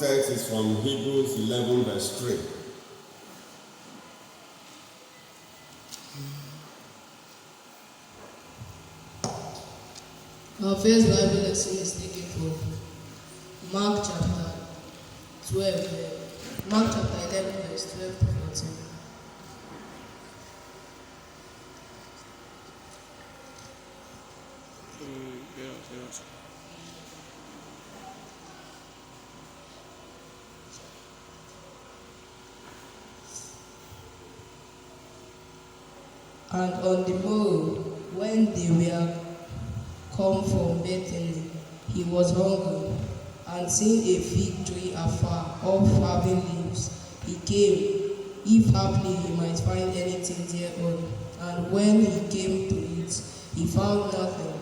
text is from Hebrews 11 verse 3. Our first Bible lesson is taken from Mark chapter 12, Mark chapter 11 verse 12 to 14. And on the morrow, when they were come from Bethany, he was hungry, and seeing a fig tree afar off having leaves, he came, if haply he might find anything thereon. And when he came to it, he found nothing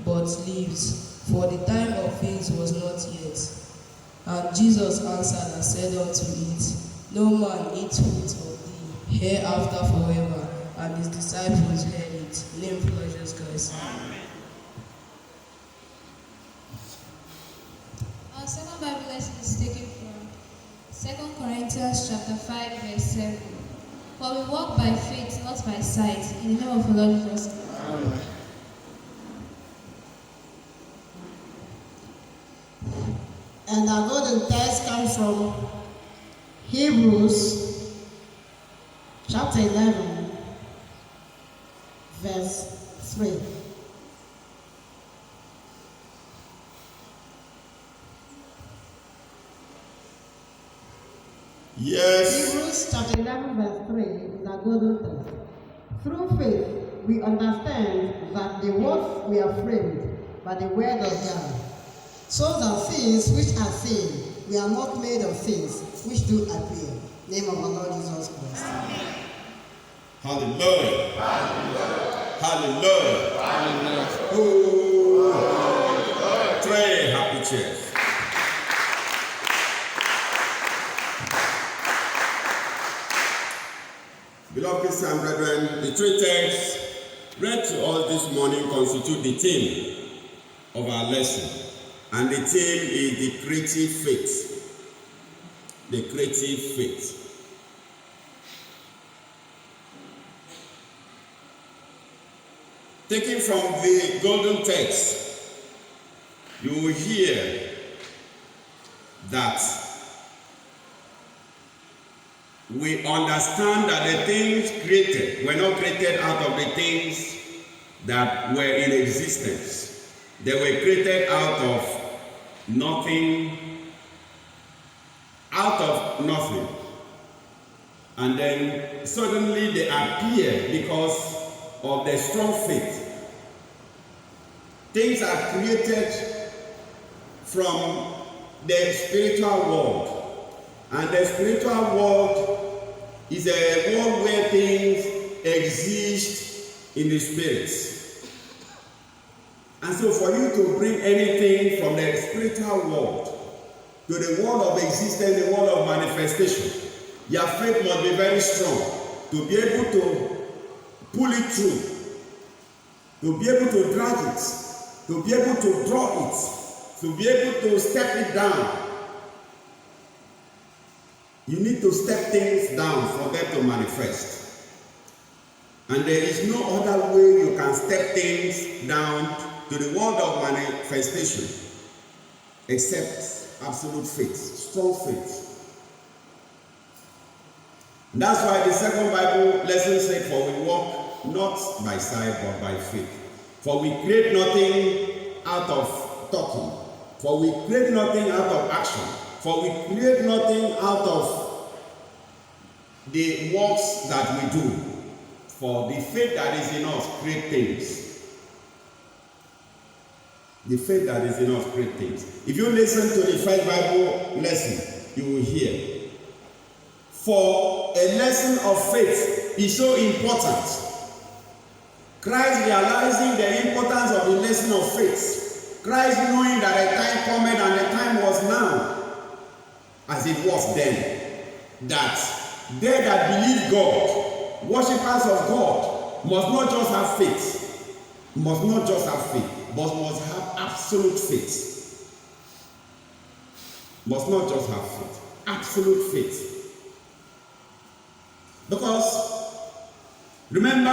but leaves, for the time of figs was not yet. And Jesus answered and said unto it, No man eat fruit of thee hereafter forever. And his disciples heard it. Name for Jesus Christ. Our second Bible lesson is taken from 2 Corinthians chapter 5 verse 7. For we walk by faith, not by sight. In the name of the Lord Jesus Christ. Amen. And our golden text comes from Hebrews chapter 11 verse 3. Yes. Hebrews chapter 11 verse 3 is our golden text. Through faith, we understand that the worlds were framed by the word of God, so that things which are seen were not made of things which do appear. Name of our Lord Jesus Christ. Hallelujah. Hallelujah. Hallelujah. Oh, three happy cheers. Beloved Christian brethren, the three texts read to us this morning constitute the theme of our lesson. And the theme is the creative faith. The creative faith. Taken from the golden text, you will hear that we understand that the things created were not created out of the things that were in existence. They were created out of nothing, and then suddenly they appear because of the strong faith. Things are created from the spiritual world, and the spiritual world is a world where things exist in the spirits. And so for you to bring anything from the spiritual world to the world of existence, the world of manifestation, your faith must be very strong to be able to pull it through, to be able to drag it, to be able to draw it, to be able to step it down. You need to step things down for them to manifest. And there is no other way you can step things down to the world of manifestation except absolute faith, strong faith. And that's why the second Bible lesson said, for we walk not by sight but by faith. For we create nothing out of talking. For we create nothing out of action. For we create nothing out of the works that we do. For the faith that is in us create things. The faith that is in us create things. If you listen to the first Bible lesson, you will hear. For a lesson of faith is so important. Christ realizing the importance of the lesson of faith. Christ knowing that a time cometh and the time was now, as it was then, that they that believe God, worshippers of God, must not just have faith, but must have absolute faith. must not just have faith, absolute faith. Because remember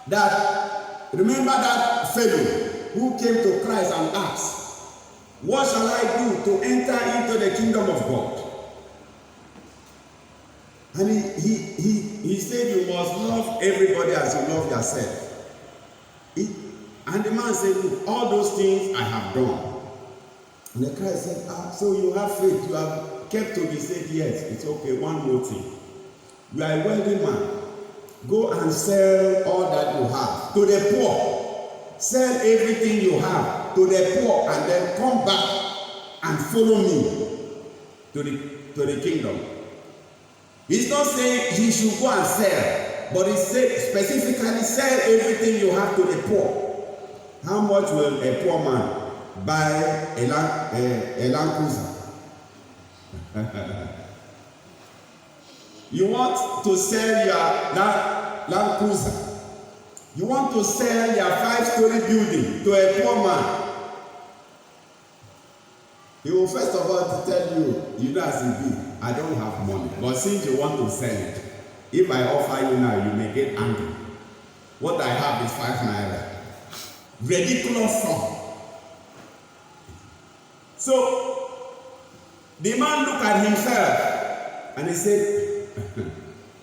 that fellow who came to Christ and asked, what shall I do to enter into the kingdom of God? And he said, you must love everybody as you love yourself. And the man said, look, all those things I have done. And the Christ said, so you have faith, you have kept to be. He said, yes, it's okay. One more thing. You are a wealthy man. Go and sell all that you have to the poor. Sell everything you have to the poor, and then come back and follow me to the kingdom. He's not saying he should go and sell, but he said specifically, sell everything you have to the poor. How much will a poor man buy a Land Cruiser? You want to sell your Land Cruiser. You want to sell your 5-story building to a poor man. He will first of all tell you, you know as it be, I don't have money. But since you want to sell it, if I offer you now, you may get angry. What I have is 5 naira. Ridiculous sum. So, the man looked at himself and he said,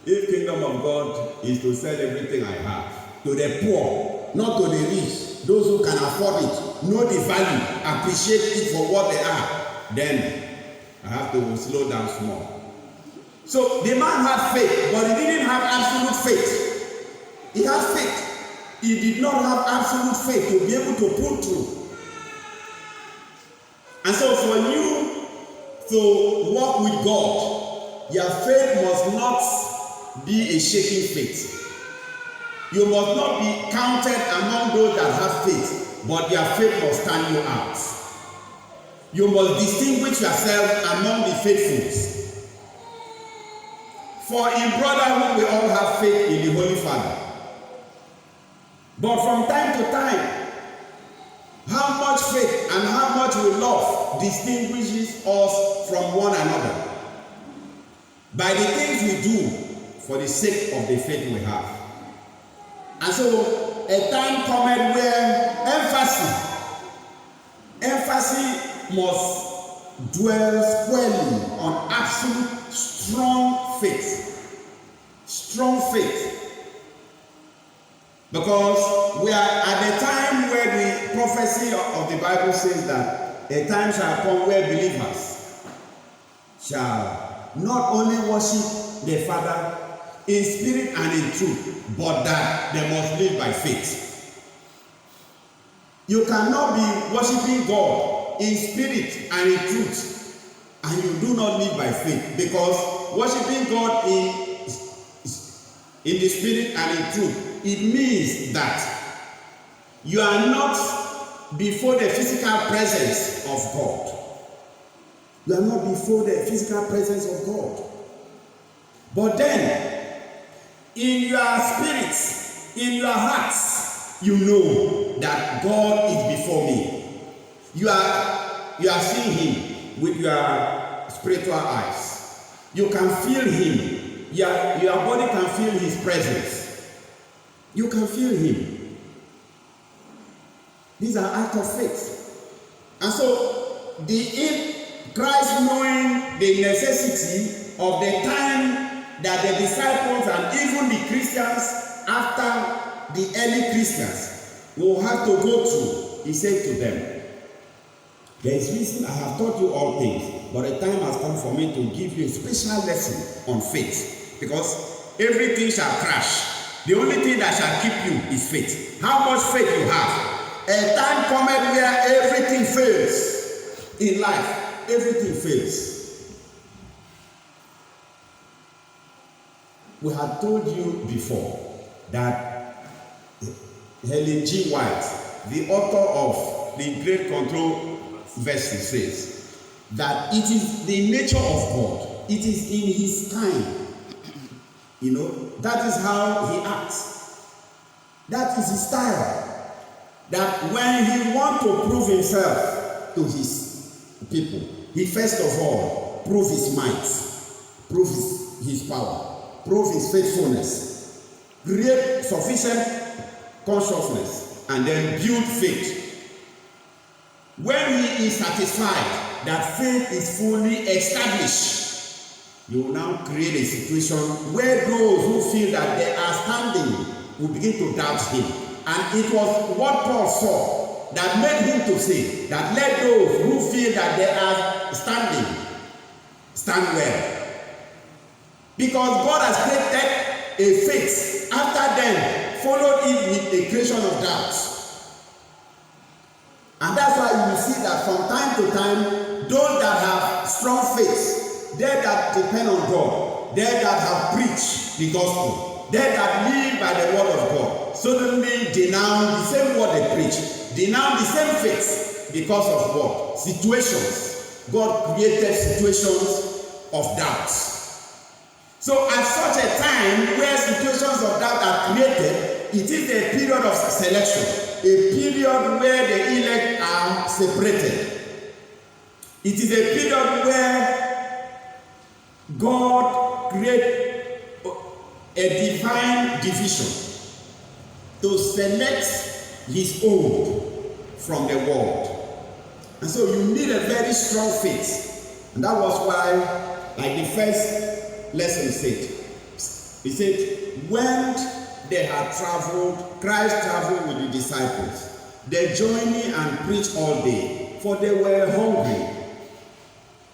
if kingdom of God is to sell everything I have to the poor, not to the rich, those who can afford it, know the value, appreciate it for what they are, then I have to slow down small. So the man had faith, but he didn't have absolute faith. He had faith. He did not have absolute faith to be able to pull through. And so for you to walk with God, your faith must not be a shaking faith. You must not be counted among those that have faith, but your faith must stand you out. You must distinguish yourself among the faithfuls. For in brotherhood we all have faith in the Holy Father. But from time to time, how much faith and how much we love distinguishes us from one another by the things we do for the sake of the faith we have. And so a time cometh where emphasis must dwell squarely on absolute strong faith. Strong faith. Because we are at the time where the prophecy of the Bible says that a time shall come where believers shall not only worship the Father in spirit and in truth, but that they must live by faith. You cannot be worshiping God in spirit and in truth, and you do not live by faith, because worshiping God in the spirit and in truth, it means that you are not before the physical presence of God. You are not before the physical presence of God. But then, in your spirits, in your hearts, you know that God is before me. You are seeing Him with your spiritual eyes. You can feel Him. Your body can feel His presence. You can feel Him. These are acts of faith. And so, Christ, knowing the necessity of the time that the disciples and even the Christians after the early Christians will have to go through, He said to them, there is reason I have taught you all things, but a time has come for me to give you a special lesson on faith, because everything shall crash. The only thing that shall keep you is faith. How much faith you have. A time cometh where everything fails in life. Everything fails. We have told you before that Helen G. White, the author of The Great Controversy, says that it is the nature of God. It is in His time. You know, that is how He acts. That is His style. That when He wants to prove Himself to His people, he first of all proved his might, proved his power, proved his faithfulness, create sufficient consciousness, and then build faith. When he is satisfied that faith is fully established, you will now create a situation where those who feel that they are standing will begin to doubt him. And it was what Paul saw that made him to say that let those who feel that they are standing stand well. Because God has created a faith, after then followed it with a creation of doubts. And that's why you will see that from time to time, those that have strong faith, they that depend on God, they that have preached the gospel, they that live by the word of God, suddenly denounce the same word they preach, denounce the same faith because of what? Situations. God created situations of doubts. So at such a time where situations of doubt are created, it is a period of selection, a period where the elect are separated. It is a period where God creates a divine division to select his own from the world. And so you need a very strong faith. And that was why, like the first lesson said, he said, when they had traveled, Christ traveled with the disciples. They journeyed and preached all day, for they were hungry.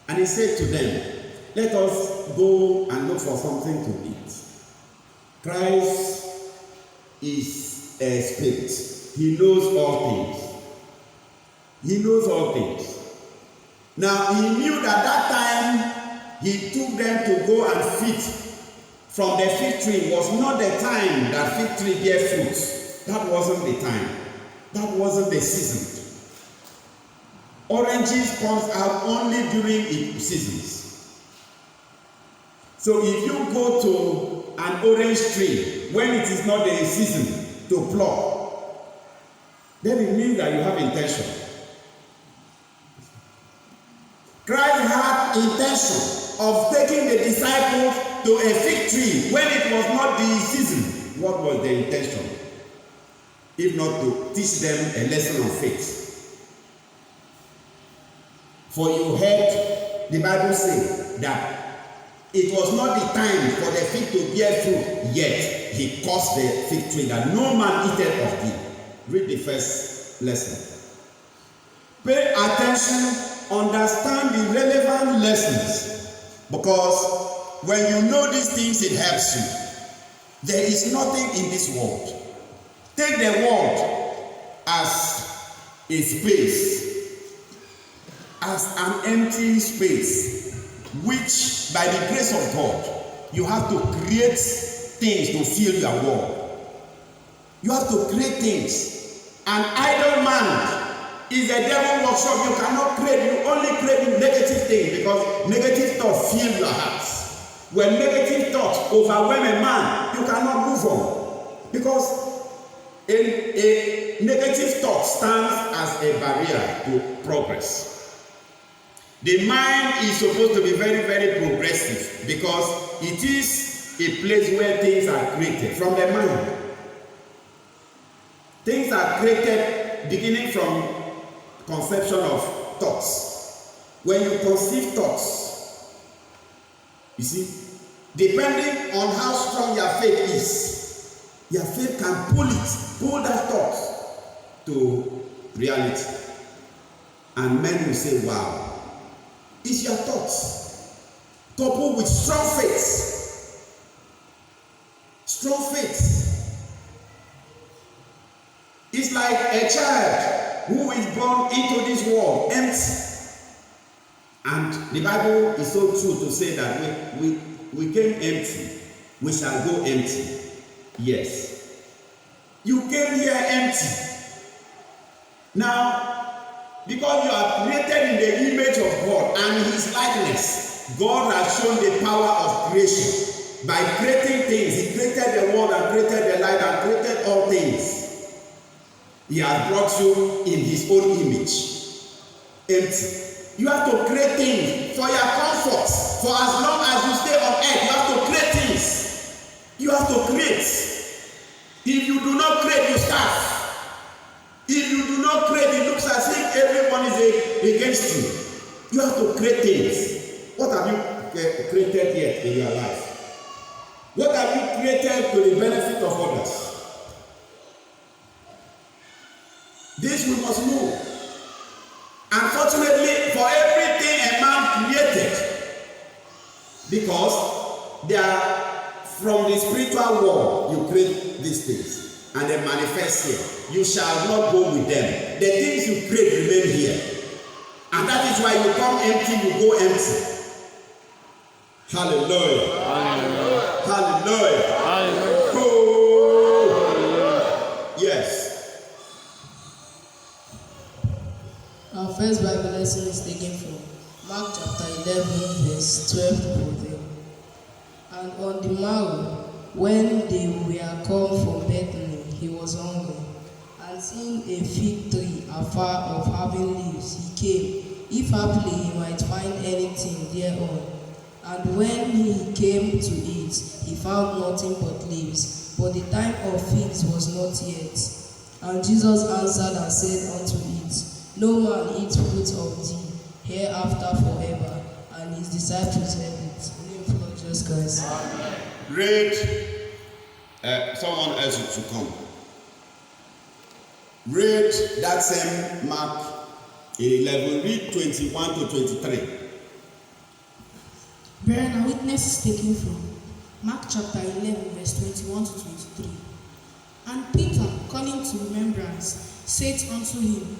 And he said to them, let us go and look for something to eat. Christ is a spirit. He knows all things. He knows all things. Now he knew that time he took them to go and feed from the fig tree was not the time that fig tree bear fruits. That wasn't the time. That wasn't the season. Oranges comes out only during its seasons. So if you go to an orange tree when it is not the season to pluck, then it means that you have intention. Christ had intention of taking the disciples to a fig tree when it was not the season. What was the intention? If not to teach them a lesson of faith. For you heard the Bible say that it was not the time for the fig to bear fruit, yet he caused the fig tree that no man eateth of thee. Read the first lesson. Pay attention, understand the relevant lessons. Because when you know these things, it helps you. There is nothing in this world. Take the world as a space, as an empty space, which by the grace of God, you have to create things to fill your world. You have to create things. An idle man is a devil workshop. You cannot create, you only create negative things because negative thoughts fill your hearts. When negative thoughts overwhelm a man, you cannot move on. Because a negative thought stands as a barrier to progress. The mind is supposed to be very, very progressive because it is a place where things are created from the mind. Things are created beginning from conception of thoughts. When you conceive thoughts, you see, depending on how strong your faith is, your faith can pull that thought to reality. And men will say, wow, it's your thoughts coupled with strong faith. Strong faith. It's like a child who is born into this world empty. And the Bible is so true to say that we came empty, we shall go empty. Yes. You came here empty. Now, because you are created in the image of God and his likeness, God has shown the power of creation. By creating things, he created the world and created the light and created all things. He has brought you in his own image, empty. You have to create things for your comfort. For as long as you stay on earth, you have to create things. You have to create. If you do not create, you starve. If you do not create, it looks as if everyone is against you. You have to create things. What have you created yet in your life? What have you created to the benefit of others? This we must know. Unfortunately, for everything a man created, because they are from the spiritual world, you create these things and they manifest here. You shall not go with them. The things you create remain here. And that is why you come empty, you go empty. Hallelujah. Hallelujah. Hallelujah. Hallelujah. Oh. Yes. Our first Bible lesson is taken from Mark chapter 11, verse 12 to 14. And on the morrow, when they were come from Bethany, he was hungry. And seeing a fig tree afar off having leaves, he came, if haply he might find anything thereon. And when he came to it, he found nothing but leaves, but the time of figs was not yet. And Jesus answered and said unto it, No man eat fruit of thee hereafter forever. And his disciples heard it. In the name of Jesus Christ. Read, someone else should come. Read that same Mark 11, read 21 to 23. Brethren, our witness is taken from Mark chapter 11, verse 21 to 23. And Peter, calling to remembrance, said unto him,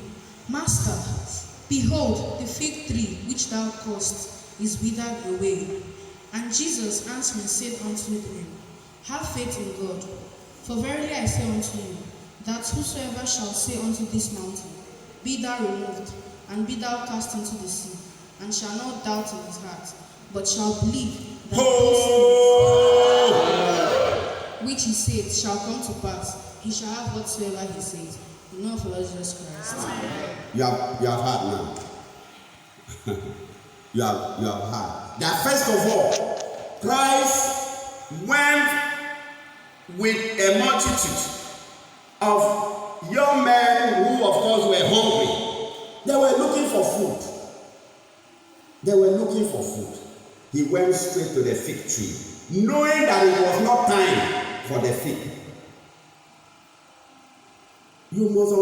Master, behold, the fig tree which thou cursed is withered away. And Jesus answering said unto him, Have faith in God. For verily I say unto you, that whosoever shall say unto this mountain, Be thou removed, and be thou cast into the sea, and shall not doubt in his heart, but shall believe that which he said shall come to pass, he shall have whatsoever he says. In the name of the Lord Jesus Christ. You have heard now. you have heard. That first of all, Christ went with a multitude of young men who, of course, were hungry. They were looking for food. They were looking for food. He went straight to the fig tree, knowing that it was not time for the fig. You must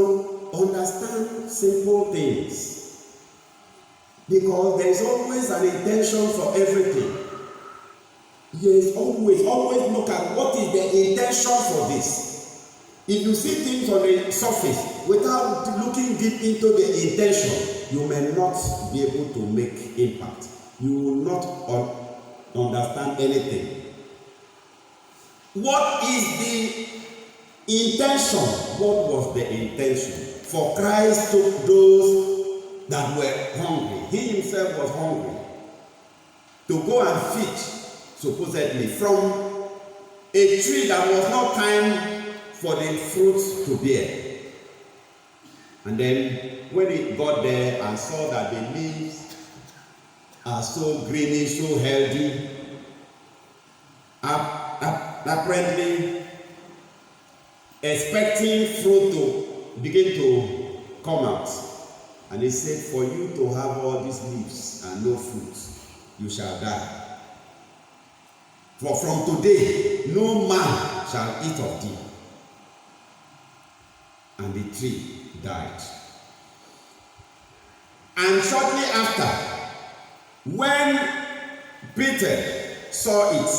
understand simple things, because there is always an intention for everything. Yes, always look at what is the intention for this. If you see things on the surface without looking deep into the intention, you may not be able to make impact. You will not understand anything. What is the intention? What was the intention? For Christ took those that were hungry. He himself was hungry. To go and feed, supposedly, from a tree that was not time for the fruit to bear. And then when he got there and saw that the leaves are so greenish, so healthy, apparently expecting fruit to begin to come out. And he said, for you to have all these leaves and no fruit, you shall die. For from today, no man shall eat of thee. And the tree died. And shortly after, when Peter saw it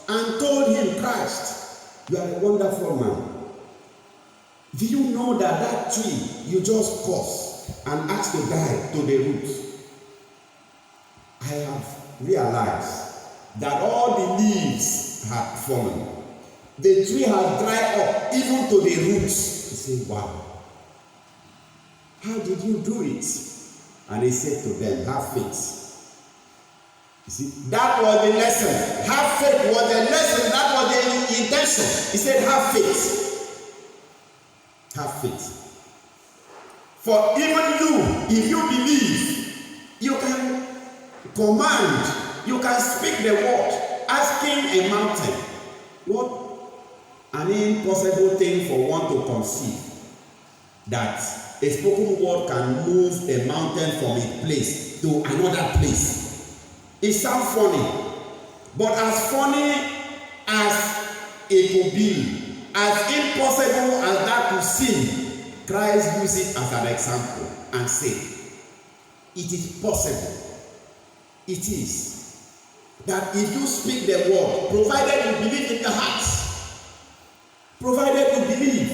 and told him, Christ, you are a wonderful man. Do you know that that tree you just cursed and asked to die to the root? I have realized that all the leaves had fallen. The tree had dried up even to the roots. He said, wow, how did you do it? And he said to them, have faith. You see, that was the lesson. Have faith was the lesson. That was the intention. He said, have faith. Have faith. For even you, if you believe, You can command, you can speak the word, asking a mountain. What an impossible thing for one to conceive, that a spoken word can move a mountain from a place to another place. It sounds funny, but as funny as it could be, as impossible as that could seem, Christ used it as an example and said, it is possible. It is. That if you speak the word, provided you believe in the heart, provided you believe,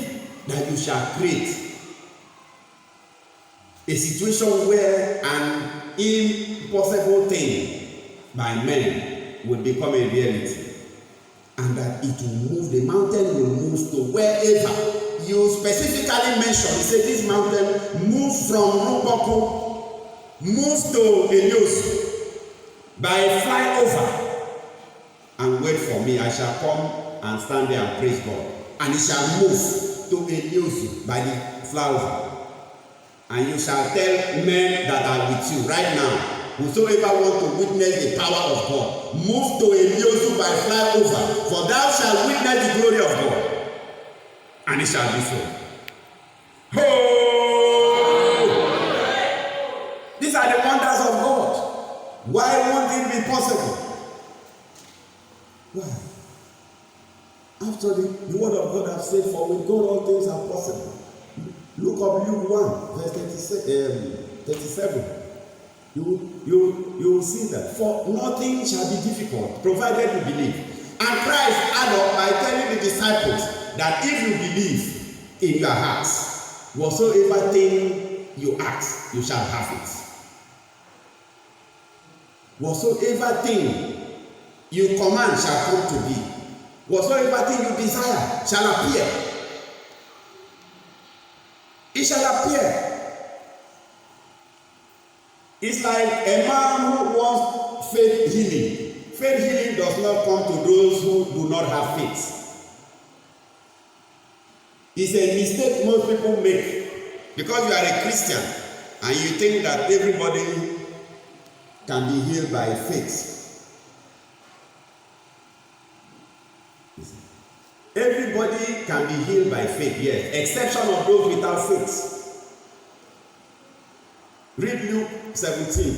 that you shall create a situation where an impossible thing by men will become a reality, and that it will move, the mountain will move to wherever. You specifically mentioned, you say this mountain moves from Rupoku, moves to Elios by flyover, and wait for me. I shall come and stand there and praise God, and it shall move to Elios by the flyover. And you shall tell men that are with you right now, whosoever want to witness the power of God, move to Eliosu by flyover, for thou shalt witness the glory of God. And it shall be so. Oh! These are the wonders of God. Why won't it be possible? Why? After the word of God has said, for with God all things are possible. Look up Luke 1, verse 37. You will see that. For nothing shall be difficult, provided you believe. And Christ added up by telling the disciples that if you believe in your hearts, whatsoever thing you ask, you shall have it. Whatsoever thing you command shall come to be. Whatsoever thing you desire shall appear. It shall appear. It's like a man who wants faith healing. Faith healing does not come to those who do not have faith. It's a mistake most people make, because you are a Christian and you think that everybody can be healed by faith. Everybody can be healed by faith, yes, exception of those without faith. Read Luke 17,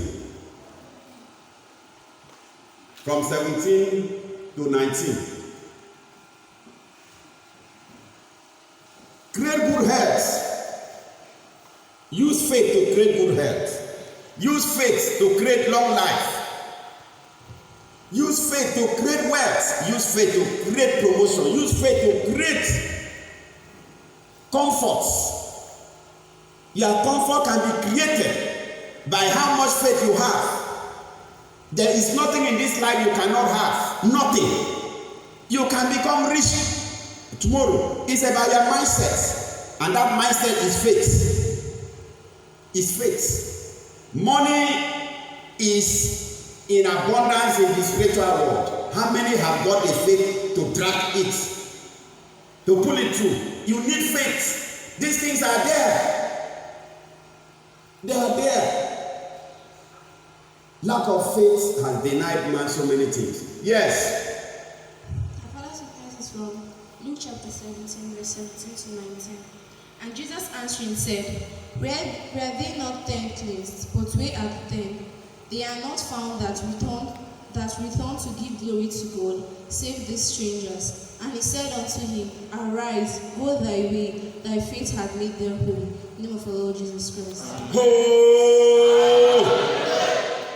from 17 to 19. Create good health. Use faith to create good health. Use faith to create long life. Use faith to create wealth. Use faith to create promotion. Use faith to create comforts. Your comfort can be created by how much faith you have. There is nothing in this life you cannot have. Nothing. You can become rich tomorrow. It's about your mindset. And that mindset is faith. It's faith. Money is in abundance in the spiritual world. How many have got the faith to track it, to pull it through? You need faith. These things are there. They are there. Lack of faith has denied man so many things. Yes. Our Father's request is from Luke chapter 17, verse 17 to 19. And Jesus answering said, Were they not 10 cleansed, but we are 10? They are not found that return to give glory to God, save these strangers. And he said unto him, Arise, go thy way, thy faith hath made them whole. In the name of our Lord Jesus Christ. Ho!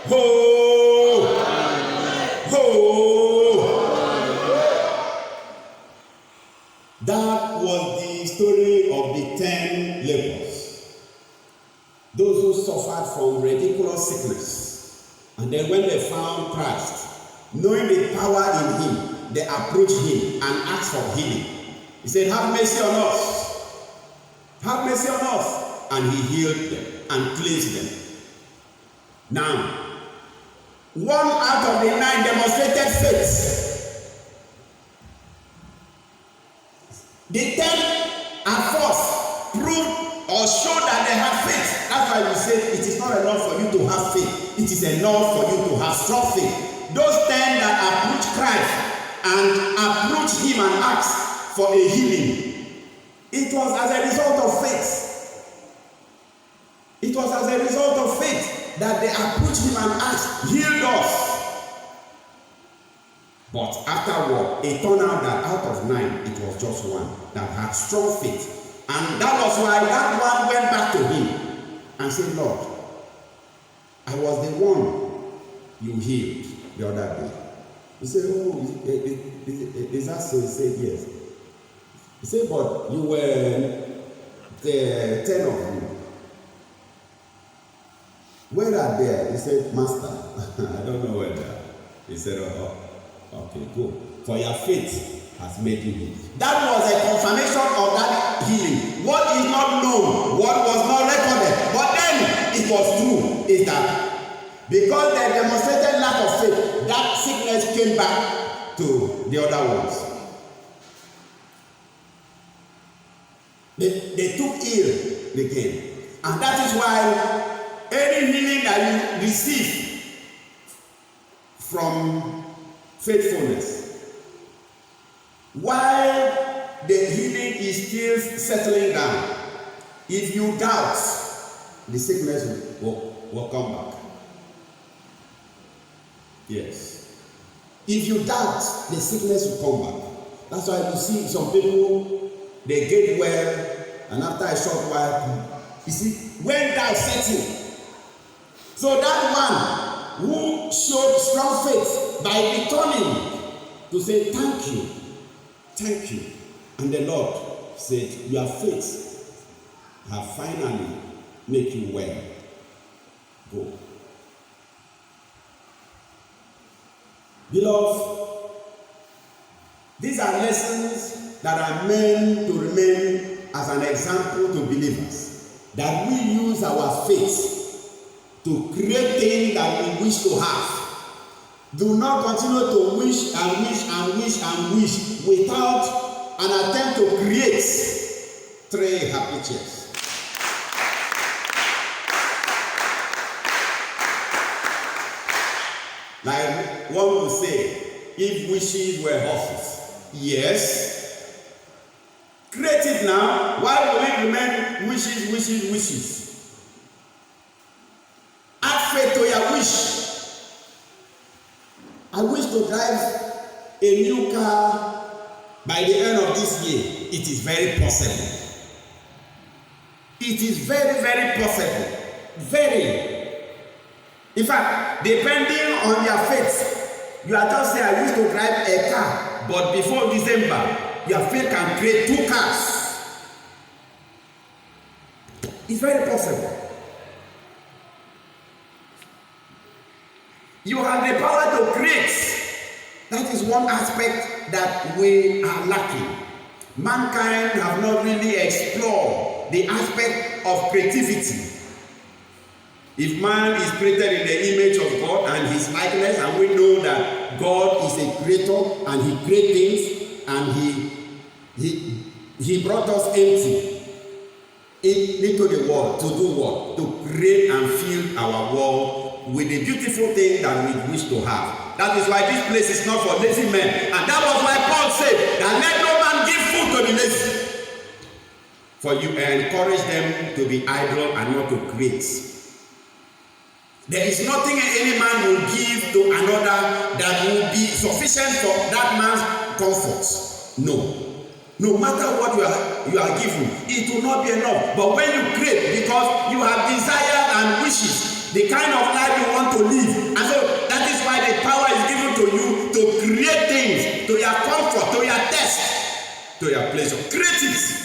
Ho! Ho! That was the story of the 10 lepers. Those who suffered from ridiculous sickness. And then when they found Christ, knowing the power in him, they approached him and asked for healing. He said, have mercy on us. Have mercy on us. And he healed them and cleansed them. Now, 1 out of the 9 demonstrated faith. The 10 at first proved or showed that they had faith. That's why we say it is not enough for you to have faith. It is enough for you to have strong faith. Those 10 that approach Christ and approach him and ask for a healing, it was as a result of faith. It was as a result of faith that they approached him and asked, heal us. But afterward, it turned out that out of 9, it was just 1 that had strong faith. And that was why that one went back to him and said, Lord, I was the one you healed the other day. He said, oh, is that so? He said, yes. He said, but you were the 10 of you. Where are they? He said, Master, I don't know where they are. He said, oh, okay, go. For your faith has made you heal. That was a confirmation of that healing. What is not known, what was not recorded, but then it was true, is that because they demonstrated lack of faith, that sickness came back to the other ones. They took ill again. And that is why any healing that you receive from faithfulness, while the healing is still settling down, if you doubt, the sickness will come back. Yes. If you doubt, the sickness will come back. That's why you see some people, they get well, and after a short while, you see, when doubt sets in. So that one who showed strong faith by returning to say thank you, thank you. And the Lord said, your faith have finally made you well. Go. Beloved, these are lessons that are meant to remain as an example to believers, that we use our faith to create things that we wish to have. Do not continue to wish and wish and wish and wish without an attempt to create 3 happy chairs. Like one would say, if wishes were horses. Yes. Create it now. Why will it remain wishes, wishes, wishes? Add faith to your wish. I wish to drive a new car by the end of this year. It is very possible. It is very, very possible. Very. In fact, depending on your faith, you are just saying, I wish to drive a car, but before December, your faith can create 2 cars. It's very possible. You have the power to create. That is one aspect that we are lacking. Mankind have not really explored the aspect of creativity. If man is created in the image of God and his likeness, and we know that God is a creator and he creates things, and he brought us empty into the world to do what? To create and fill our world with the beautiful thing that we wish to have. That is why this place is not for lazy men. And that was why Paul said that let no man give food to the lazy. For you encourage them to be idle and not to create. There is nothing any man will give to another that will be sufficient for that man's comfort. No. No matter what you are given, it will not be enough. But when you create, because you have desires and wishes, the kind of life you want to live, and so that is why the power is given to you to create things to your comfort, to your taste, to your pleasure. Create it.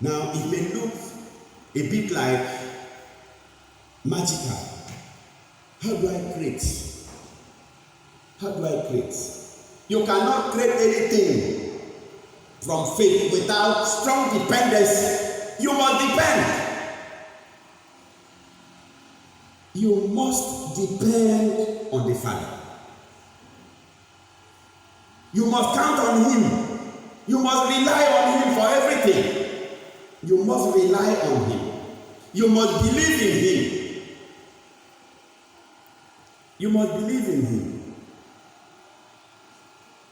Now, it may look a bit like magical. How do I create? How do I create? You cannot create anything from faith without strong dependency. You must depend. You must depend on the Father. You must count on Him You must rely on him for everything. You must rely on him. You must believe in him. You must believe in him.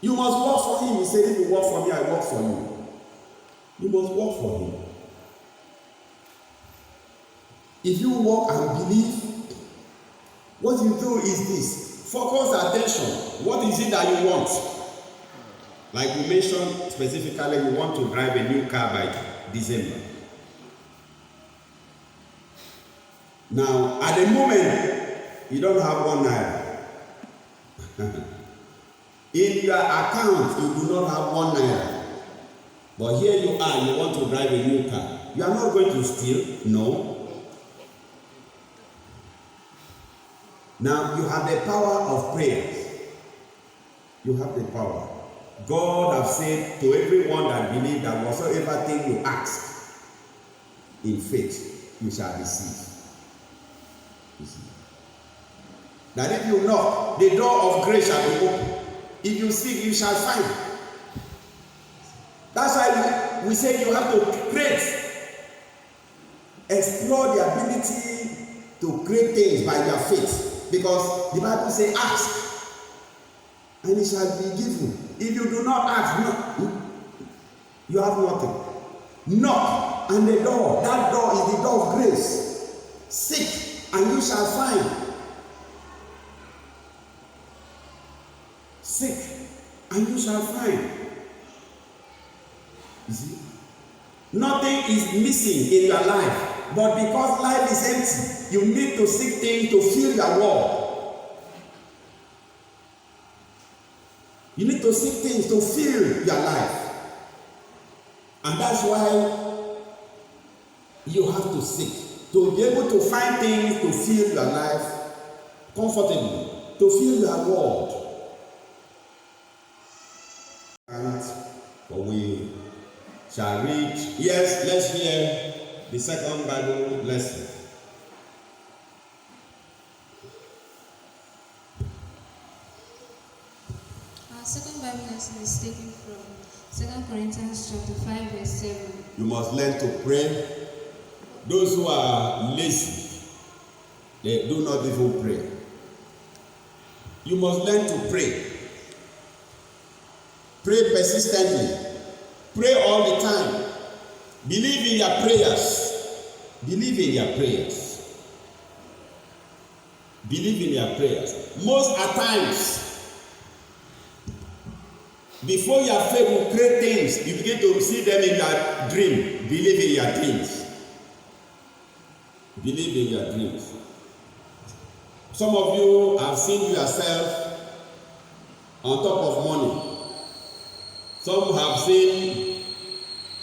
You must work for him. He said, if you work for me, I work for you. You must work for him. If you work and believe, what you do is this. Focus attention. What is it that you want? Like you mentioned specifically, you want to drive a new car by December. Now, at the moment, you don't have 1 naira. In your account, you do not have 1 naira. But here you are, you want to drive a new car. You are not going to steal, no. Now, you have the power of prayers. You have the power. God has said to everyone that believes that whatsoever thing you ask in faith, you shall receive. You see. That if you knock, the door of grace shall be open. If you seek, you shall find. That's why we say you have to create. Explore the ability to create things by your faith. Because the Bible says, ask, and it shall be given. If you do not ask, no, you have nothing. Knock, and the door, that door is the door of grace. Seek, and you shall find. Seek, and you shall find. You see? Nothing is missing in your life. But because life is empty, you need to seek things to fill your world. You need to seek things to fill your life. And that's why you have to seek. To be able to find things to fill your life comfortably. To fill your world. And we shall read. Yes, let's hear the second Bible lesson. Our second Bible lesson is taken from 2 Corinthians chapter 5 verse 7. You must learn to pray. Those who are lazy, they do not even pray. You must learn to pray. Pray persistently. Pray all the time. Believe in your prayers. Believe in your prayers. Believe in your prayers. Most at times, before your faith will create things, you begin to see them in your dream. Believe in your dreams. Believe in your dreams. Some of you have seen yourself on top of money. Some have seen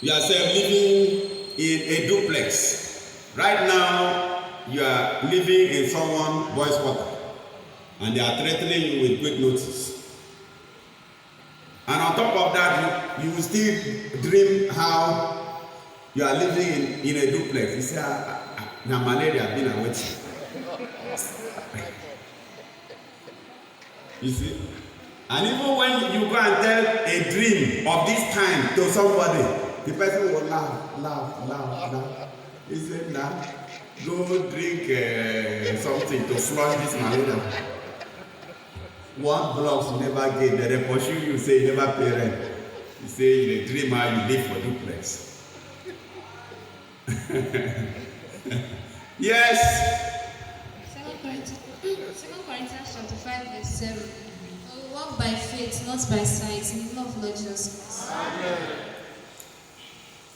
yourself living in a duplex. Right now, you are living in someone's boys' quarter, and they are threatening you with quick notice. And on top of that, you will still dream how you are living in a duplex. You say, now malaria been a waiting. You see? And even when you go and tell a dream of this kind to somebody, the person will laugh. He said, nah, go drink something to flush this malaria. One blocks you never get, they pursue you, say you never pay rent. You say in a dream how you live for duplex. Yes. 2 Corinthians chapter 5 verse 7. We walk by faith, not by sight, in the name of the Lord Jesus Christ. Amen.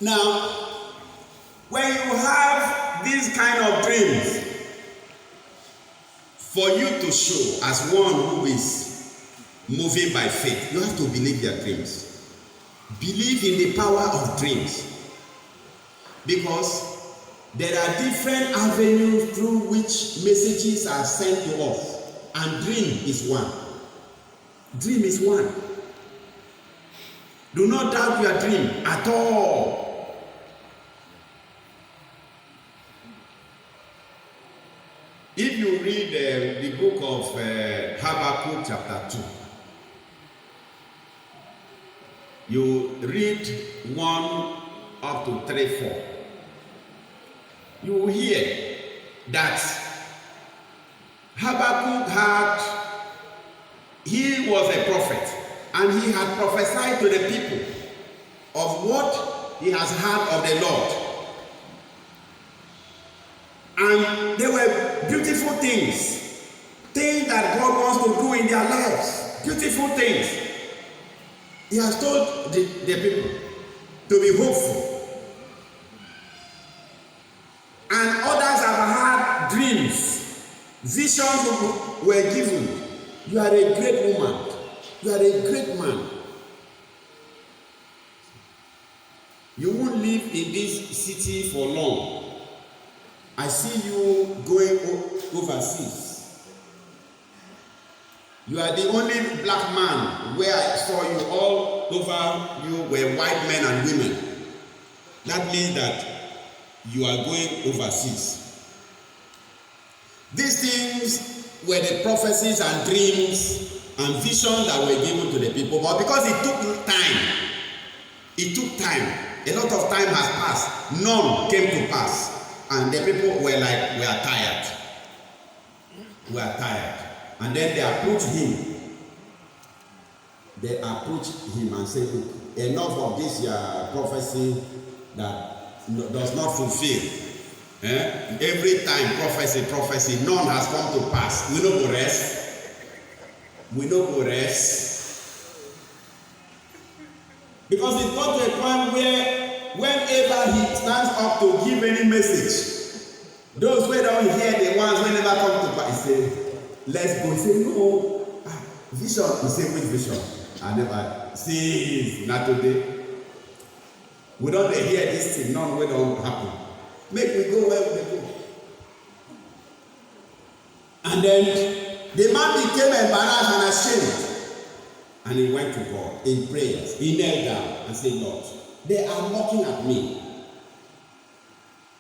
Now, when you have these kind of dreams, for you to show as one who is moving by faith, you have to believe your dreams. Believe in the power of dreams. Because there are different avenues through which messages are sent to us. And dream is one. Dream is one. Do not doubt your dream at all. If you read the book of Habakkuk chapter 2, you read 1 up to 3, 4, you will hear that Habakkuk he was a prophet, and he had prophesied to the people of what he has heard of the Lord. And there were beautiful things that God wants to do in their lives, beautiful things. He has told the people to be hopeful. And others have had dreams, visions were given. You are a great woman. You are a great man. You won't live in this city for long. I see you going overseas. You are the only black man where I saw you. All over you were white men and women. That means that you are going overseas. These things were the prophecies and dreams and visions that were given to the people. But because it took time, a lot of time has passed, none came to pass. And the people were like, we are tired. We are tired. And then they approached him. They approached him and said, look, enough of this prophecy that does not fulfill. Every time prophecy, none has come to pass. We no go rest. We no go rest. Because it got to a point where whenever he stands up to give any message, those who don't hear the ones who never come to pass, he say, let's go. He say, no, vision. He say, which vision? I never see, not today. We don't hear this thing, none will don't happen. Make we go where we go. And then the man became embarrassed and ashamed. And he went to God in prayers. He knelt down and said, Lord, they are mocking at me.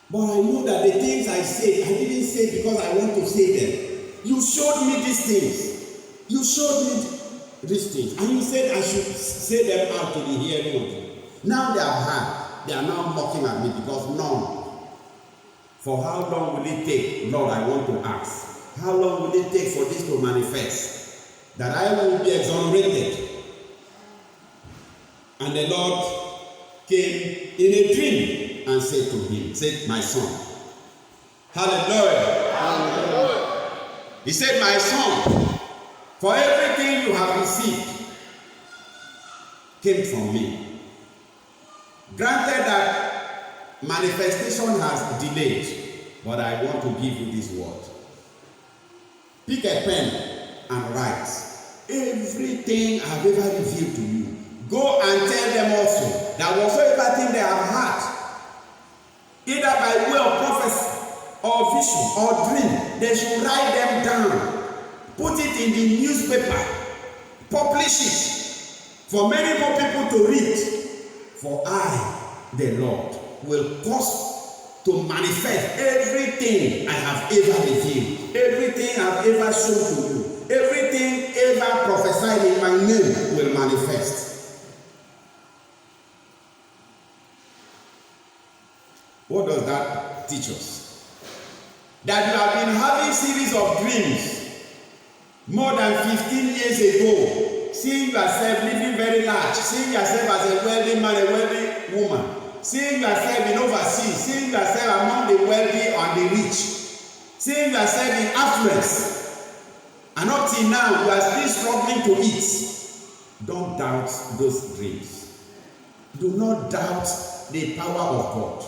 But I know that the things I said, I didn't say because I want to say them. You showed me these things. You showed me these things. And you said I should say them out to the hearing of you. Now they have heard. They are now mocking at me because none. For how long will it take? Lord, I want to ask. How long will it take for this to manifest? That I will be exonerated. And the Lord came in a dream and said to him, said, my son. Hallelujah. Hallelujah. He said, my son, for everything you have received came from me. Granted that manifestation has delayed, but I want to give you this word. Pick a pen and write everything I've ever revealed to you. Go and tell them also that whatsoever thing they have heard, either by way of prophecy or vision or dream, they should write them down, put it in the newspaper, publish it for many more people to read. For I, the Lord, will cause to manifest everything I have ever revealed, everything I've ever shown to you, everything ever prophesied in my name will manifest. What does that teach us? That you have been having series of dreams more than 15 years ago, seeing yourself living very large, seeing yourself as a wealthy man, a wealthy woman, seeing yourself in overseas, seeing yourself among the wealthy and the rich, seeing yourself in affluence, and up till now you are still struggling to eat. Don't doubt those dreams. Do not doubt the power of God.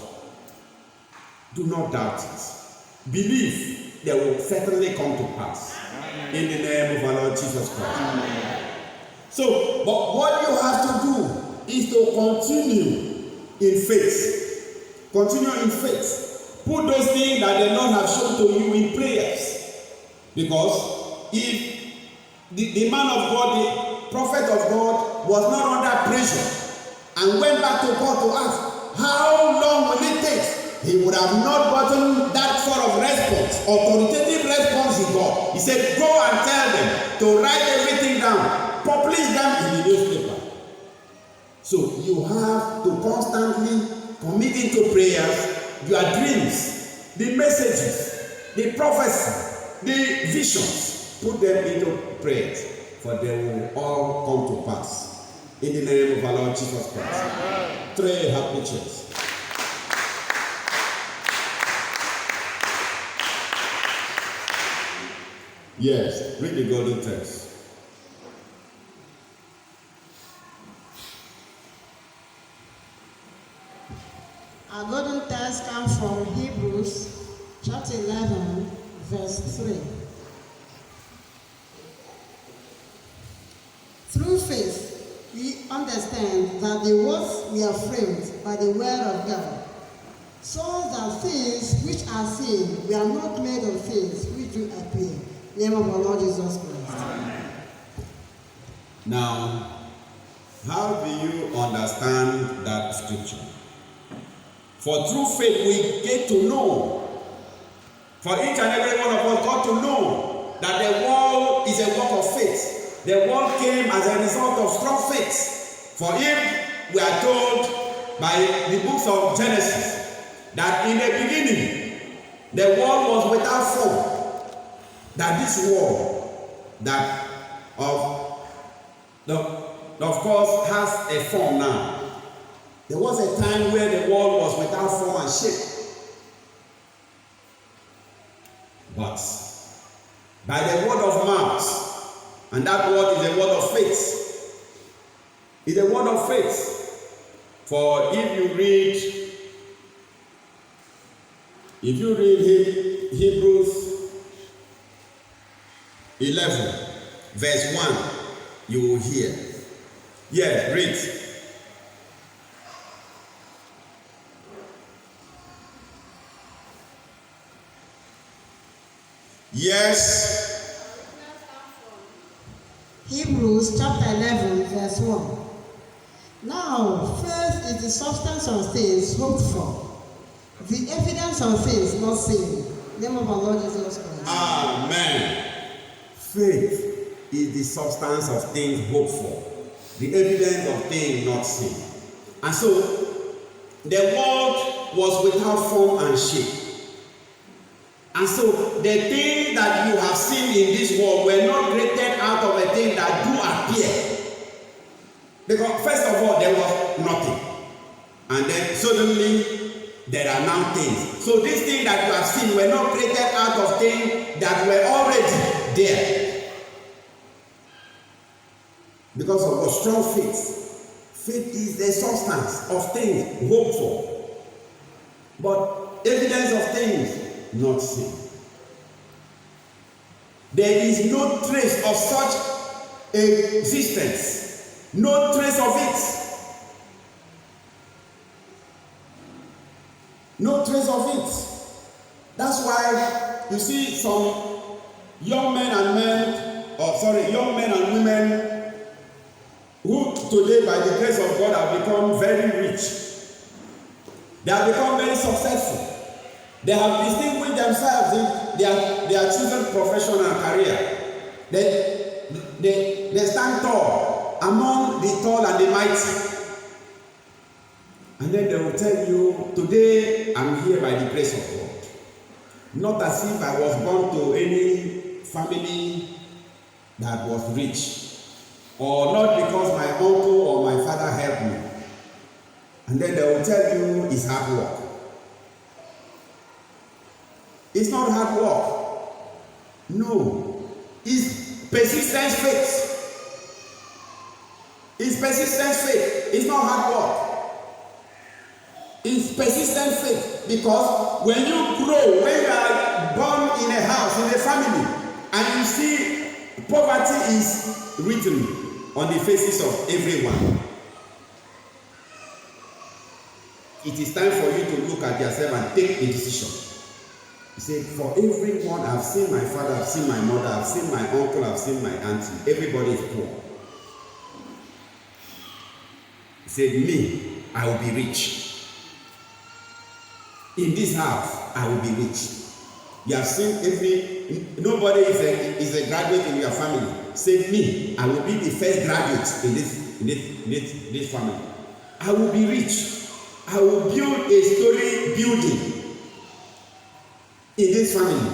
Do not doubt it. Believe they will certainly come to pass. In the name of our Lord Jesus Christ. So, but what you have to do is to continue in faith. Continue in faith. Put those things that the Lord has shown to you in prayers. Because if the man of God, the prophet of God, was not under pressure and went back to God to ask, how long will it take? He would have not gotten that sort of response, authoritative response he got. He said, go and tell them to write everything down, publish them in the newspaper. So you have to constantly commit into prayers your dreams, the messages, the prophecy, the visions. Put them into prayers, for they will all come to pass. In the name of our Lord Jesus Christ. Amen. 3 happy chairs. Yes, read the golden text. Our golden text comes from Hebrews chapter 11, verse 3. Through faith, we understand that the words we are framed by the word of God, so that things which are seen were not made of things which do appear. In the name of our Lord Jesus Christ. Amen. Now, how do you understand that scripture? For through faith we get to know. For each and every one of us got to know that the world is a work of faith. The world came as a result of strong faith. For if we are told by the books of Genesis that in the beginning the world was without form, that this world that of course has a form now. There was a time where the world was without form and shape. But by the word of mouth, and that word is a word of faith. It's a word of faith. For if you read Hebrews 11, verse 1, you will hear. Yes, read. Yes. Hebrews chapter 11, verse 1. Now, faith is the substance of things hoped for, the evidence of things not seen. In the name of our Lord Jesus Christ. Amen. Faith is the substance of things hoped for, the evidence of things not seen. And so, the world was without form and shape. And so, the things that you have seen in this world were not created out of a thing that do appear. Because first of all, there was nothing. And then suddenly, there are now things. So these things that you have seen were not created out of things that were already there. Because of a strong faith. Faith is the substance of things hoped for. But evidence of things not seen. There is no trace of such existence. No trace of it. No trace of it. That's why you see some young men and women who today by the grace of God have become very rich. They have become very successful. They have distinguished themselves in their chosen profession and career. They stand tall among the tall and the mighty. And then they will tell you, today I'm here by the grace of God. Not as if I was born to any family that was rich. Or not because my uncle or my father helped me. And then they will tell you it's hard work. It's not hard work. No. It's persistent faith. It's persistent faith. It's not hard work. It's persistent faith. Because when you grow, when you are born in a house, in a family, and you see poverty is written on the faces of everyone, it is time for you to look at yourself and take a decision. He said, for everyone, I've seen my father, I've seen my mother, I've seen my uncle, I've seen my auntie. Everybody is poor. He said, me, I will be rich. In this house, I will be rich. You have seen nobody is a graduate in your family. Say, me, I will be the first graduate in this family. I will be rich. I will build a story building in this family.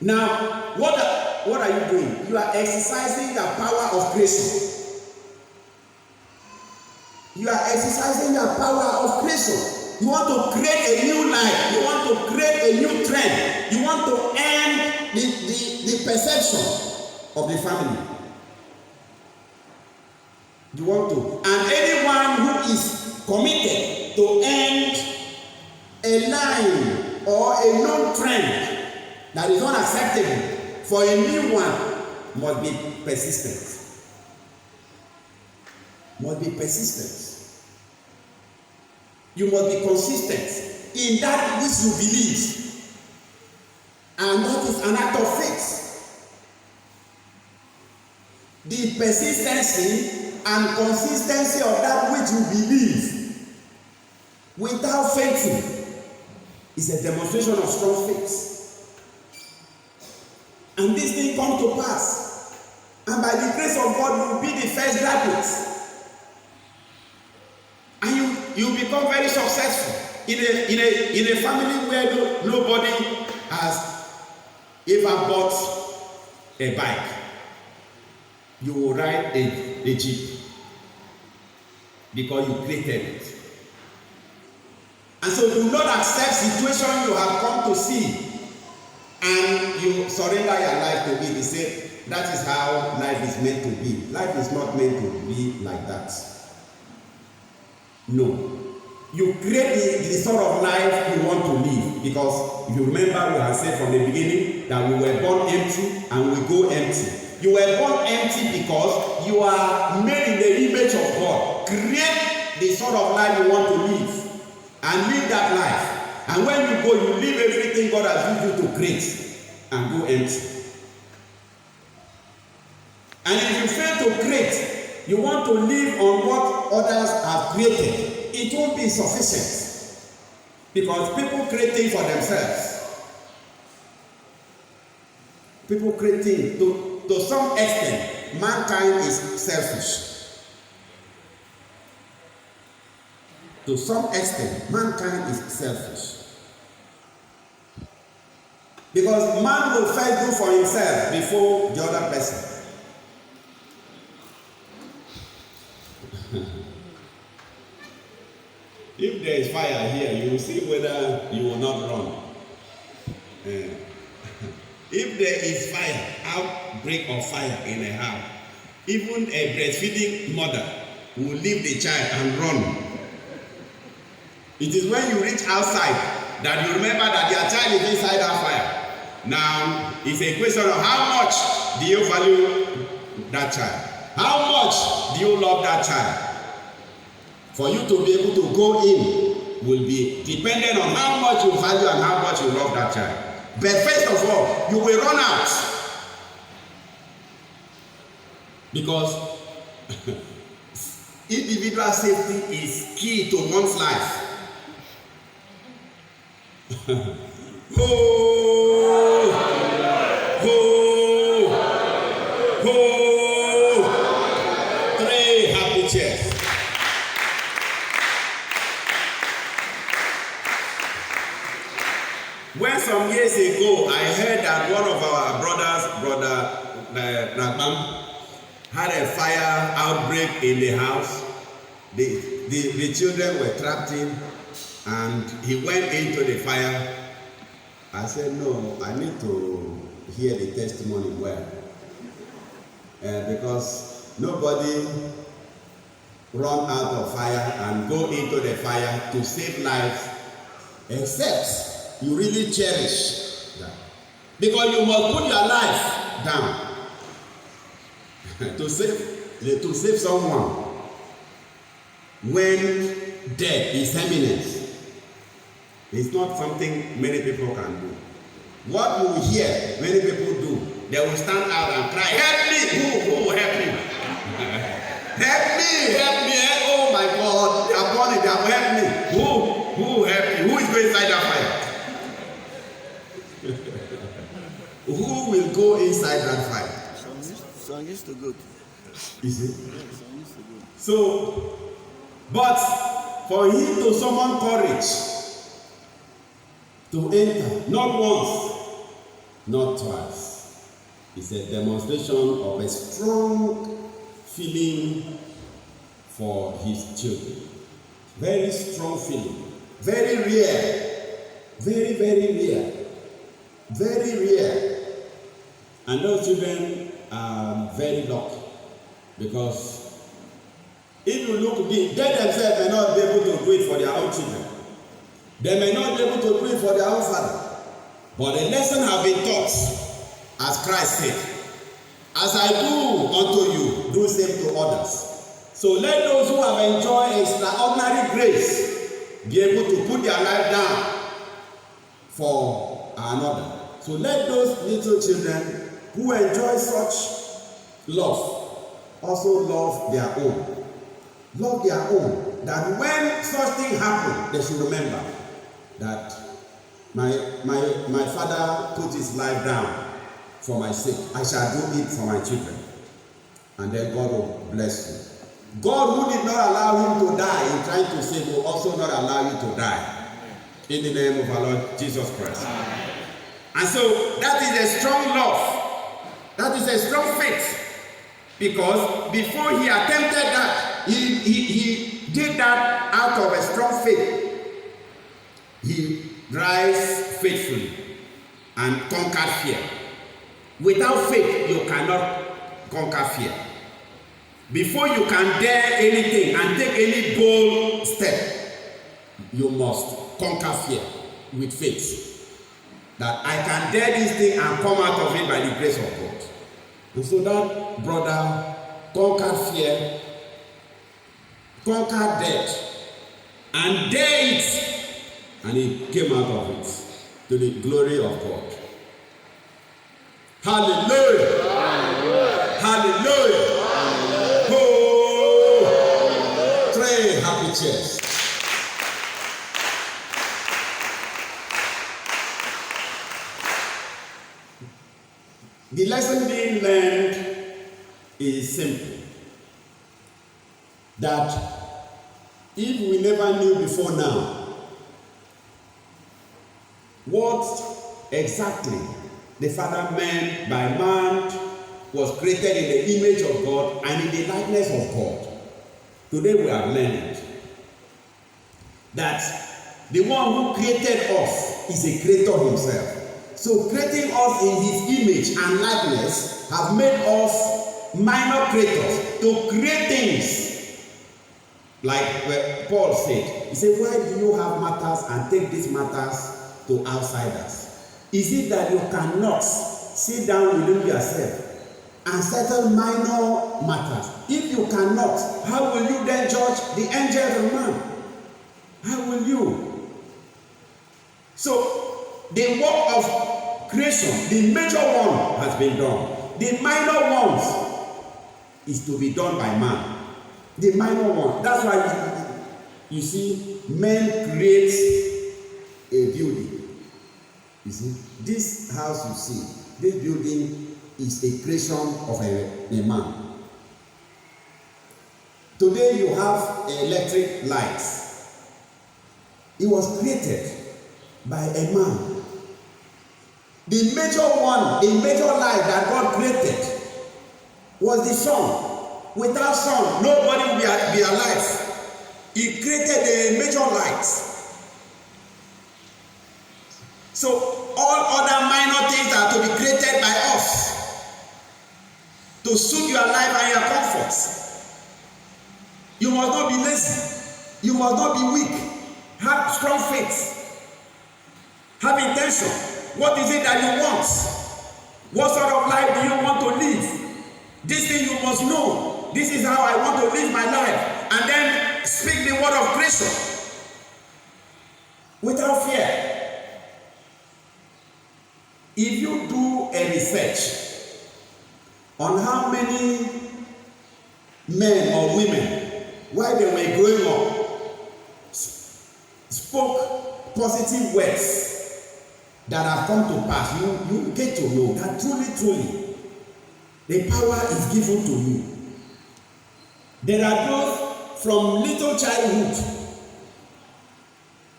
Now, what are you doing? You are exercising the power of creation. You are exercising the power of creation. You want to create a new life. You want to create a new trend. You want to end the perception of the family. You want to. And anyone who is committed to end a line or a known trend that is unacceptable for a new one must be persistent. Must be persistent. You must be consistent in that which you believe. And that is an act of faith. The persistency and consistency of that which you believe without fainting is a demonstration of strong faith. And this thing come to pass. And by the grace of God, you will be the first graduate. And you become very successful in a family where nobody has ever bought a bike. You will ride a jeep because you created it. And so do not accept situation you have come to see and you surrender your life to it. He said that is how life is meant to be. Life is not meant to be like that. No. You create the sort of life you want to live, because if you remember, we have said from the beginning that we were born empty and we go empty. You were born empty because you are made in the image of God. Create the sort of life you want to live and live that life. And when you go, you leave everything God has used you to create and go empty. And if you fail to create, you want to live on what others have created, it won't be sufficient. Because people create things for themselves. People create things. To some extent, mankind is selfish. To some extent, mankind is selfish. Because man will first do for himself before the other person. If there is fire here, you will see whether you will not run. If there is fire, outbreak of fire in a house, even a breastfeeding mother will leave the child and run. It is when you reach outside that you remember that your child is inside that fire. Now, it's a question of how much do you value that child? How much do you love that child? For you to be able to go in will be dependent on how much you value and how much you love that child. But first of all, you will run out. Because individual safety is key to one's life. Ho! Ho! Ho! 3 happy cheers. When some years ago I heard that one of our brother Nagbam, had a fire outbreak in the house. The children were trapped in, and he went into the fire. I said, no, I need to hear the testimony well. Because nobody run out of fire and go into the fire to save lives, except you really cherish that. Because you must put your life down to save someone when death is imminent. It's not something many people can do. What you will hear many people do, they will stand out and cry, help me! Who will help me? Help me! Help me! Oh my God! They are burning, they are help me! Who will help me? Who is going inside that fire? Who will go inside that fire? So I used to go. You see? So, but for him to summon courage to enter, not once, not twice, is a demonstration of a strong feeling for his children. Very strong feeling. Very rare. Very, very rare. Very rare. And those children are very lucky, because if you look, they themselves may not be able to do it for their own children. They may not be able to do it for their own father. But the lesson have been taught, as Christ said, as I do unto you, do same to others. So let those who have enjoyed extraordinary grace be able to put their life down for another. So let those little children who enjoy such love also love their own. Love their own. That when such thing happen, they should remember that my father put his life down for my sake. I shall do it for my children. And then God will bless you. God, who did not allow him to die in trying to save, will also not allow you to die. In the name of our Lord Jesus Christ. And so that is a strong love. That is a strong faith. Because before he attempted that, he did that out of a strong faith. He rise faithfully and conquered fear. Without faith, you cannot conquer fear. Before you can dare anything and take any bold step, you must conquer fear with faith. That I can dare this thing and come out of it by the grace of God. And so that brother conquered fear, conquered death, and dare it, and he came out of it to the glory of God. Hallelujah! Hallelujah! Hallelujah! Oh, 3 happy cheers. The lesson being learned is simple. That if we never knew before now what exactly the Father meant by man was created in the image of God and in the likeness of God, today we have learned that the one who created us is a creator himself. So creating us in his image and likeness have made us minor creators to create things. Like Paul said, he said, why do you have matters and take these matters to outsiders? Is it that you cannot sit down within yourself and settle minor matters? If you cannot, how will you then judge the angels of man? How will you? So, the work of creation, the major one has been done. The minor ones is to be done by man. The minor one. That's why you see, men create a building. You see, this house you see, this building is a creation of a man. Today you have electric lights. It was created by a man. The major one, the major light that God created was the sun. Without sun, nobody will be alive. He created the major lights. So all other minor things are to be created by us to suit your life and your comforts. You must not be lazy. You must not be weak. Have strong faith. Have intention. What is it that you want? What sort of life do you want to live? This thing you must know. This is how I want to live my life. And then speak the word of creation without fear. If you do a research on how many men or women, while they were growing up, spoke positive words that have come to pass, you get to know that truly, the power is given to you. There are those from little childhood,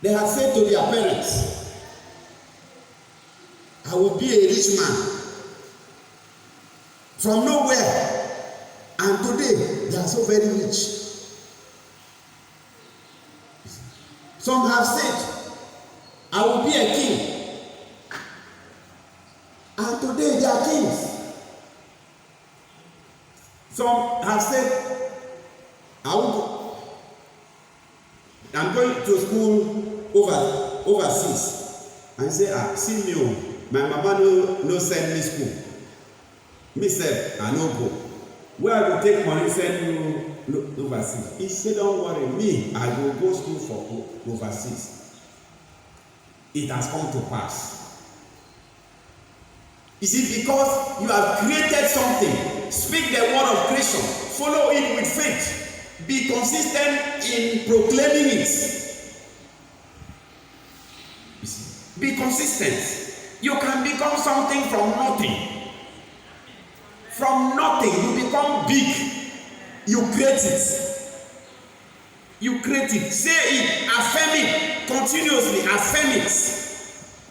they have said to their parents, I will be a rich man. From nowhere. And today, they are so very rich. Some have said, I will be a king. And today, they are kings. Some have said, I'm going to school overseas. And say, see me, my mama no send me school. Me said, I no go. Where I go take money send you overseas? He said, don't worry, me, I will go school for overseas. It has come to pass. You see, because you have created something, speak the word of creation, follow it with faith, be consistent in proclaiming it. You see, be consistent. You can become something from nothing. From nothing, you become big. You create it. You create it. Say it. Affirm it. Continuously affirm it.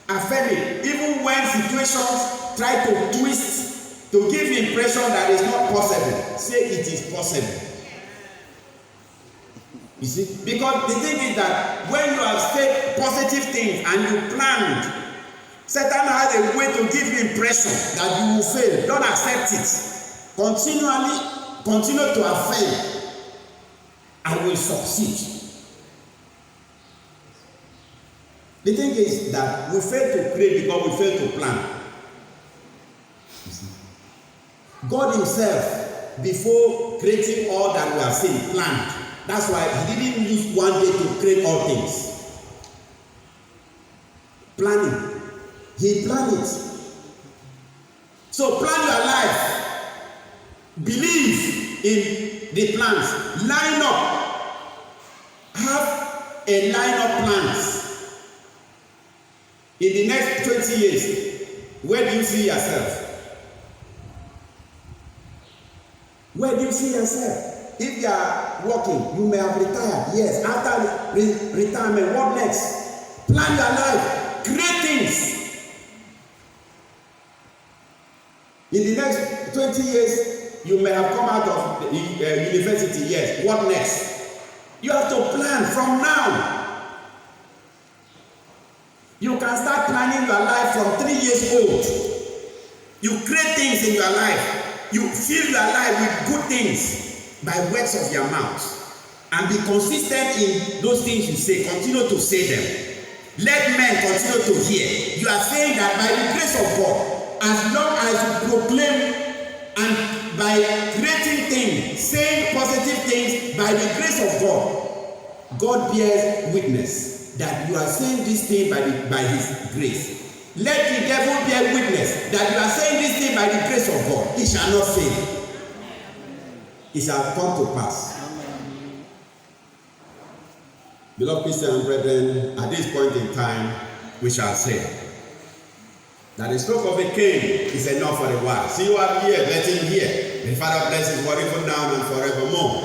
Affirm it. Even when situations try to twist to give the impression that it's not possible, say it is possible. You see? Because the thing is that when you have said positive things and you planned, Satan has a way to give you impression that you will fail. Don't accept it. Continue to affirm. I will succeed. The thing is that we fail to pray because we fail to plan. God himself, before creating all that we have seen, planned. That's why he didn't use one day to create all things. Planning. He planned it. So plan your life. Believe in the plans. Line up. Have a line of plans. In the next 20 years, where do you see yourself? Where do you see yourself? If you are working, you may have retired. Yes, after retirement, what next? Plan your life. Create things. In the next 20 years, you may have come out of the university. Yes. What next? You have to plan from now. You can start planning your life from 3 years old. You create things in your life. You fill your life with good things by words of your mouth. And be consistent in those things you say. Continue to say them. Let men continue to hear. You are saying that by the grace of God, as long as you proclaim and by creating things, saying positive things by the grace of God, God bears witness that you are saying this thing by his grace. Let the devil bear witness that you are saying this thing by the grace of God. It shall not fail. It shall come to pass. Beloved Christians and brethren, at this point in time, we shall say that the stroke of a cane is enough for a while. See you are here, let him hear. The Father bless his word even now and forevermore.